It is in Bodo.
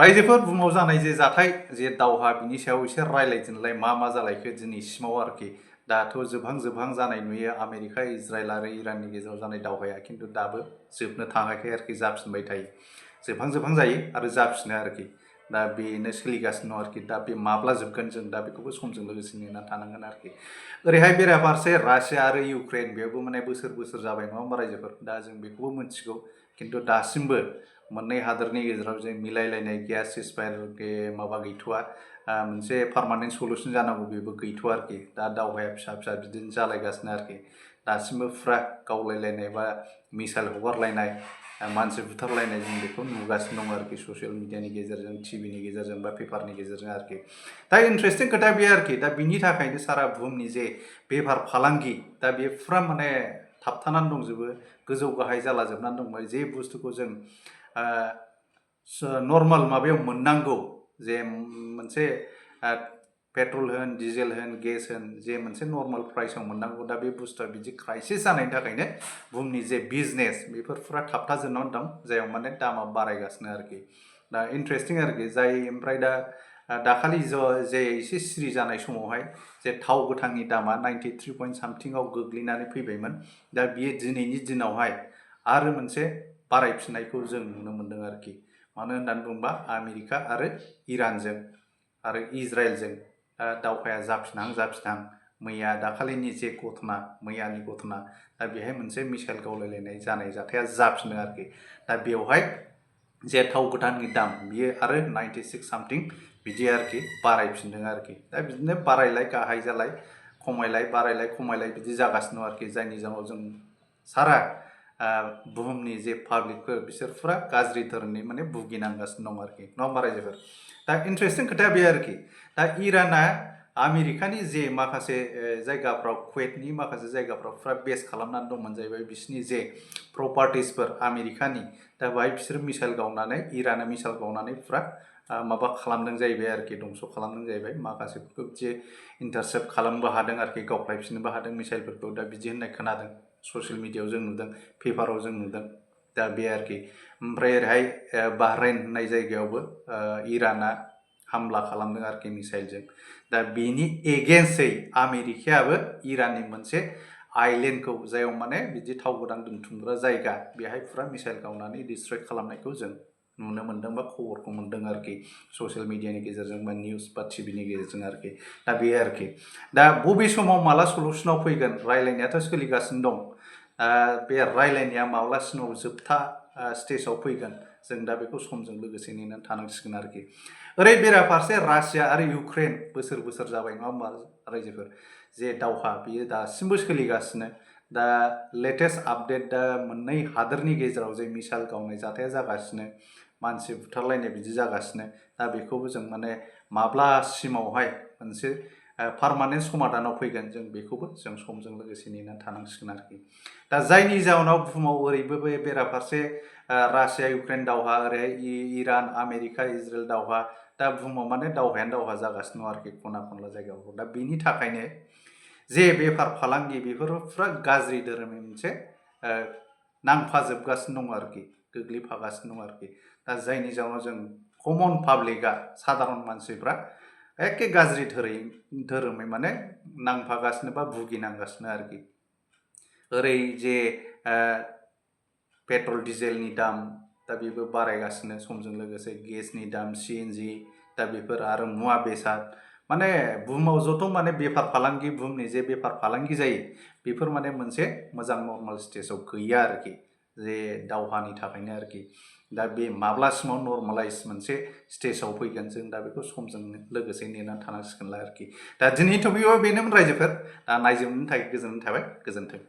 रायजोफोर बुहुमाव जानाय जे जाथाय जे दावहा बिनि सायाव एसे रायलायदिनलाय मा जालायखो दिनैसिमाव आरोखि दाथ' जोबहां जानाय नुयो आमेरिका इजराइल आरो इराननि गेजेराव जानाय दावहाया खिन्थु दाबो जोबनो थाङाखै आरोखि जाफिनबाय थायो जोबहां जायो आरो जाफिनो आरोखि दा बेनो सोलिगासिनो दं आरोखि दा बे माब्ला जोबगोन जों दा बेखौबो समजों लोगोसे नेना थानांगोन आरोखि ओरैहाय बेराफारसे रासिया आरो इउक्रेन बेयावबो माने बोसोर जाबाय नङा होमबा रायजोफोर दा जों बेखौबो मिथिगौ खिन्थु दासिमबो मोननै हादोरनि गेजेराव जे मिलायलायनाय गैया सिजफायार माबा गैथ'वा मोनसे पार्मानेन्ट सलुसन जानांगौ बेबो गैथ'वा आरोखि दा दावहाया फिसा बिदिनो जालायगासिनो आरोखि दासिमबो फुरा गावलायलायनाय बा मिसाइल हगारलायनाय मानसि बुथारलायनाय जों बेखौ नुगासिनो दं आरोखि ससियेल मिडियानि गेजेरजों टिभिनि गेजेरजों बा पेपारनि गेजेरजों आरोखि दा इन्ट्रेस्टिं खोथा बे आरोखि दा बिनि थाखायनो सारा बुहुमनि जे बेफार फालांगि दा बे फुरा माने थाबथानानै दंजोबो गोजौ गाहाय जालाजोबनानै दंबाय जे बुस्थुखौ जों नर्माल माबायाव मोननांगौ जे मोनसे पेट्रल होन डिजेल होन गेस होन जे मोनसे नर्माल प्राइसआव मोननांगौ दा बे बुस्थुआ बिदि क्राइसिस जानायनि थाखायनो बुहुमनि जे बिजनेस बेफोर फुरा थाबथाजोबनानै दं जायाव माने दामा बारायगासिनो आरोखि दा इन्ट्रेस्टिं आरोखि जाय ओमफ्राय दा दाखालि जे एसे सिरि जानाय समावहाय जे थाव गोथांनि दामा 93 पइन्ट सामथिंआव गोग्लैनानै फैबायमोन दा बियो दिनैनि दिनावहाय आरो मोनसे बारायफिननायखौ जों नुनो मोन्दों आरोखि मानो होननानै बुङोबा आमेरिका आरो इरानजों आरो इजराइलजों दावहाया जाफिनहां मैया दाखालिनि जे मैयानि घटना दा बेहाय मोनसे मिसाइल गावलायलायनाय जानाय जाथाया जाफिनो आरोखि दा बेवहाय जे थाव गोथांनि दाम बियो आरो 96 सामथिं बिदि आरोखि बारायफिनदों आरोखि दा बिदिनो बारायलाय गाहाय जालाय खमायलाय बारायलाय खमायलाय बिदि जागासिनो दं आरोखि जायनि जाहोनाव जों सारा बुहुमनि जे पाब्लिकफोर बिसोर फुरा गाज्रि धोरोमनि माने भुगिनांगासिनो दं आरोखि नङा होमबा रायजोफोर दा इन्ट्रेस्टिं खोथाया बे आरोखि दा इराना आमेरिकानि जे माखासे जायगाफ्राव कुवेतनि माखासे जायगाफ्राव फुरा बेस खालामनानै दंमोन जाहैबाय बिसोरनि जे प्रपार्टिसफोर आमेरिकानि दा बाहाय बिसोर मिसाइल गावनानै इराना मिसाइल गावनानै फुरा माबा खालामदों जाहैबाय आरोखि दंस' खालामदों जाहैबाय माखासेफोरखौ जे इन्टारसेप्ट खालामनोबो हादों आरोखि गावख्लायफिननोबो हादों मिसाइलफोरखौ दा बिदि होननाय खोनादों ससियेल मिडियायाव जों नुदों पेपाराव जों नुदों दा बे आरोखि ओमफ्राय ओरैहाय बाहरेन होननाय जायगायावबो इराना हामला खालामदों आरोखि मिसाइलजों दा बेनि एगेन्स्टै आमेरिकायाबो इराननि मोनसे आइलेन्डखौ जायाव माने बिदि थाव गोदान दोनथुमग्रा जायगा बेहाय फुरा मिसाइल गावनानै डिस्ट्रय खालामनायखौ जों नुनो मोन्दों बा खबरखौ मोन्दों आरोखि ससियेल मिडियानि गेजेरजों बा निउस बा टिभिनि गेजेरजों आरोखि दा बे आरोखि दा बबे समाव माला सलुसनाव फैगोन रायलायनायाथ' सोलिगासिनो दं बे रायलायनाया माब्लासिमाव जोबथा स्टेजाव फैगोन जों दा बेखौ समजों लोगोसे नेनानै थानांसिगोन आरोखि ओरै बेराफारसे रासिया आरो इउक्रेन बोसोर जाबाय नङा होमबा रायजोफोर जे दावहा बियो दासिमबो सोलिगासिनो दा लेटेस्ट आपडेट दा मोननै हादोरनि गेजेराव जे मिसाइल गावनाय जाथाया जागासिनो मानसि बुथारलायनाय बिदि जागासिनो दा बेखौबो जों माने माब्लासिमावहाय मोनसे पार्मानेन्ट समाधानाव फैगोन जों बेखौबो जों समजों लोगोसे नेनानै थानांसिगोन आरोखि दा जायनि जाहोनाव बुहुमाव ओरैबो बेराफारसे रासिया इउक्रेन दावहा ओरैहाय इरान आमेरिका इजराइल दावहा दा बुहुमाव माने दावहायानो दावहा जागासिनो दं आरोखि खना खनला जायगायाव दा बिनि थाखायनो जे बेफार फालांगि बेफोरो फुरा गाज्रि धोरोमनि मोनसे नांफाजोबगासिनो दं आरोखि गोग्लैफागासिनो दं आरोखि दा जायनि जाहोनाव जों कमन पाब्लिकआ साधारन मानसिफ्रा एखे गाज्रि धोरोमै माने नांफागासिनो बा भुगिनांगासिनो आरोखि ओरै जे पेट्रल डिजेलनि दाम दा बेबो बारायगासिनो समजों लोगोसे गेसनि दाम CNG दा बेफोर आरो मुवा बेसाद माने बुहुमाव जथ' माने बेफार फालांगि बुहुमनि जे बेफार फालांगि जायो बेफोर माने मोनसे मोजां नर्माल स्टेजाव गैया आरोखि जे दावहानि थाखायनो आरोखि दा बे माब्लासिमाव नर्मालाइज मोनसे स्टेजाव फैगोन जों दा बेखौ समजों लोगोसे नेनानै थानांसिगोनलाय आरोखि दा दिनैनि टपिकआव बेनोमोन रायजोफोर दा नायजोबनायनि थाखाय गोजोननाय थाबाय गोजोन्थों।